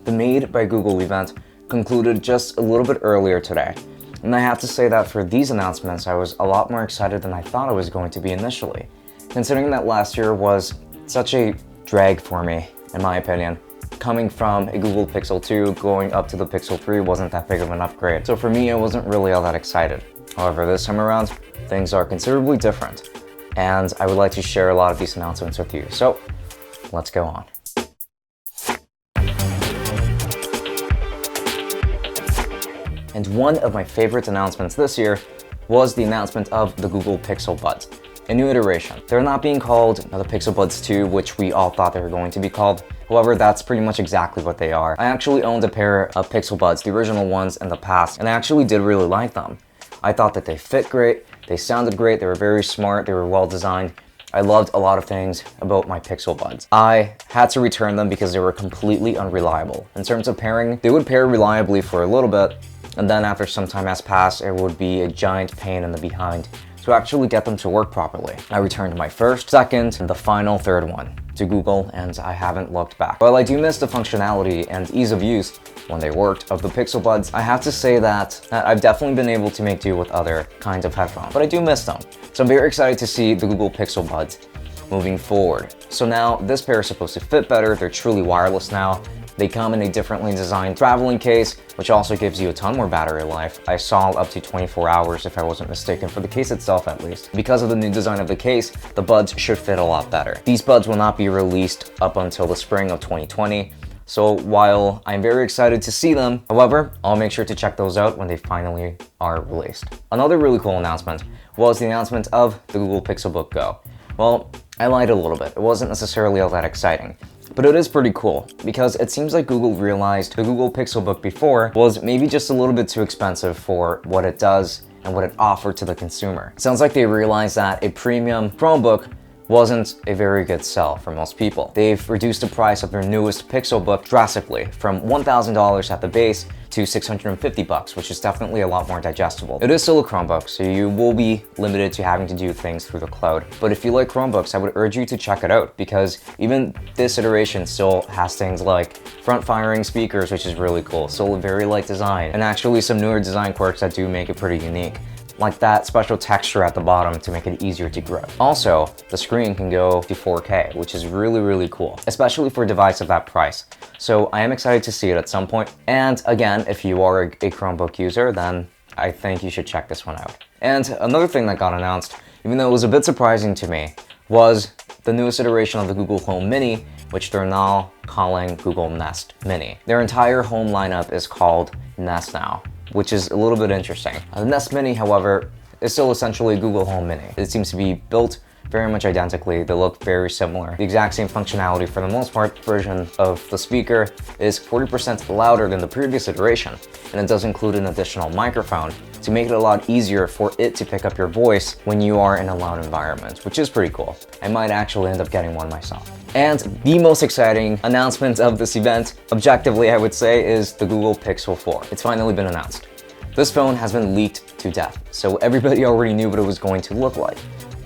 The Made by Google event concluded just a little bit earlier today, and I have to say that for these announcements I was a lot more excited than I thought I was going to be initially, considering that last year was such a drag for me, in my opinion. Coming from a Google Pixel 2 going up to the Pixel 3 wasn't that big of an upgrade, so for me I wasn't really all that excited. However, this time around, things are considerably different, and I would like to share a lot of these announcements with you, so let's go on. And one of my favorite announcements this year was the announcement of the Google Pixel Buds, a new iteration. They're not being called the Pixel Buds 2, which we all thought they were going to be called. However, that's pretty much exactly what they are. I actually owned a pair of Pixel Buds, the original ones in the past, and I actually did really like them. I thought that they fit great, they sounded great, they were very smart, they were well designed. I loved a lot of things about my Pixel Buds. I had to return them because they were completely unreliable. In terms of pairing, they would pair reliably for a little bit, and then after some time has passed, it would be a giant pain in the behind to actually get them to work properly. I returned my first, second, and the final third one to Google, and I haven't looked back. While I do miss the functionality and ease of use when they worked of the Pixel Buds, I have to say that I've definitely been able to make do with other kinds of headphones, but I do miss them. So I'm very excited to see the Google Pixel Buds moving forward. So now this pair is supposed to fit better, they're truly wireless now. They come in a differently designed traveling case, which also gives you a ton more battery life. I saw up to 24 hours if I wasn't mistaken, for the case itself at least. Because of the new design of the case, the buds should fit a lot better. These buds will not be released up until the spring of 2020. So while I'm very excited to see them, however, I'll make sure to check those out when they finally are released. Another really cool announcement was the announcement of the Google Pixelbook Go. Well, I lied a little bit. It wasn't necessarily all that exciting. But it is pretty cool, because it seems like Google realized the Google Pixelbook before was maybe just a little bit too expensive for what it does and what it offered to the consumer. It sounds like they realized that a premium Chromebook wasn't a very good sell for most people. They've reduced the price of their newest Pixelbook drastically from $1,000 at the base to $650, which is definitely a lot more digestible. It is still a Chromebook, so you will be limited to having to do things through the cloud. But if you like Chromebooks, I would urge you to check it out, because even this iteration still has things like front-firing speakers, which is really cool, still a very light design, and actually some newer design quirks that do make it pretty unique, like that special texture at the bottom to make it easier to grip. Also, the screen can go to 4K, which is really cool, especially for a device of that price. So I am excited to see it at some point. And again, if you are a Chromebook user, then I think you should check this one out. And another thing that got announced, even though it was a bit surprising to me, was the newest iteration of the Google Home Mini, which they're now calling Google Nest Mini. Their entire home lineup is called Nest now, which is a little bit interesting. The Nest Mini, however, is still essentially Google Home Mini. It seems to be built very much identically. They look very similar. The exact same functionality for the most part. Version of the speaker is 40% louder than the previous iteration, and it does include an additional microphone to make it a lot easier for it to pick up your voice when you are in a loud environment, which is pretty cool. I might actually end up getting one myself. And the most exciting announcement of this event, objectively I would say, is the Google Pixel 4. It's finally been announced. This phone has been leaked to death, so everybody already knew what it was going to look like.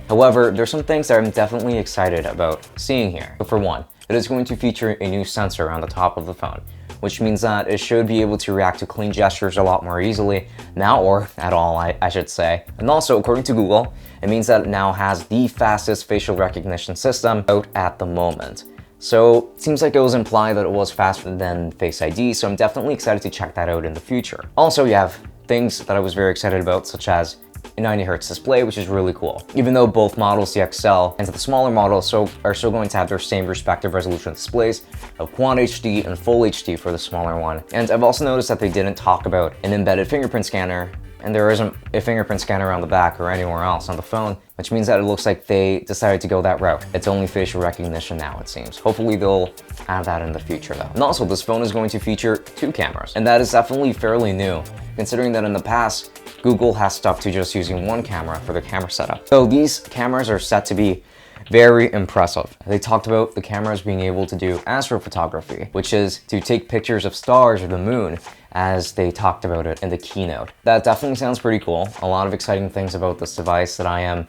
However, there's some things that I'm definitely excited about seeing here. So for one, it is going to feature a new sensor on the top of the phone, which means that it should be able to react to clean gestures a lot more easily now, or at all, I should say. And also, according to Google, it means that it now has the fastest facial recognition system out at the moment. So it seems like it was implied that it was faster than Face ID, so I'm definitely excited to check that out in the future. Also, you have things that I was very excited about, such as a 90Hz display, which is really cool. Even though both models, the XL and the smaller models, are still going to have their same respective resolution displays of Quad HD and Full HD for the smaller one. And I've also noticed that they didn't talk about an embedded fingerprint scanner, and there isn't a fingerprint scanner on the back or anywhere else on the phone, which means that it looks like they decided to go that route. It's only facial recognition now, it seems. Hopefully they'll add that in the future though. And also, this phone is going to feature 2 cameras, and that is definitely fairly new, considering that in the past, Google has stuck to just using 1 camera for the camera setup. So these cameras are set to be very impressive. They talked about the cameras being able to do astrophotography, which is to take pictures of stars or the moon, as they talked about it in the keynote. That definitely sounds pretty cool. A lot of exciting things about this device that I am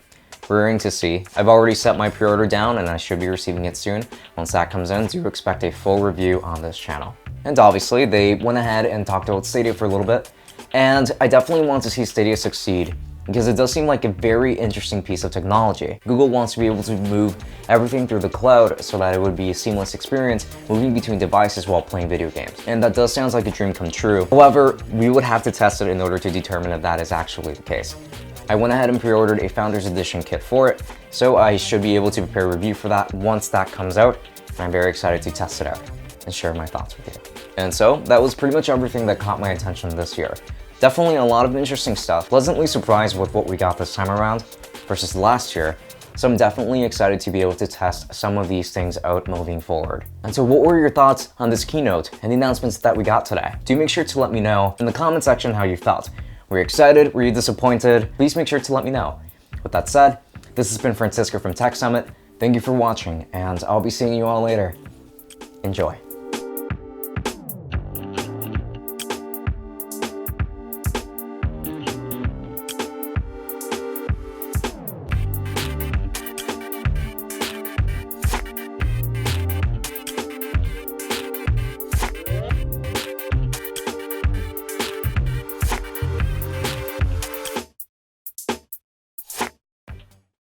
rearing to see. I've already set my pre-order down and I should be receiving it soon. Once that comes in, do expect a full review on this channel. And obviously, they went ahead and talked about Stadia for a little bit, and I definitely want to see Stadia succeed because it does seem like a very interesting piece of technology. Google wants to be able to move everything through the cloud so that it would be a seamless experience moving between devices while playing video games. And that does sound like a dream come true. However, we would have to test it in order to determine if that is actually the case. I went ahead and pre-ordered a Founders Edition kit for it, so I should be able to prepare a review for that once that comes out, and I'm very excited to test it out and share my thoughts with you. And so, that was pretty much everything that caught my attention this year. Definitely a lot of interesting stuff. Pleasantly surprised with what we got this time around versus last year, so I'm definitely excited to be able to test some of these things out moving forward. And so what were your thoughts on this keynote and the announcements that we got today? Do make sure to let me know in the comment section how you felt. Were you excited? Were you disappointed? Please make sure to let me know. With that said, this has been Francisco from Tech Summit. Thank you for watching, and I'll be seeing you all later. Enjoy.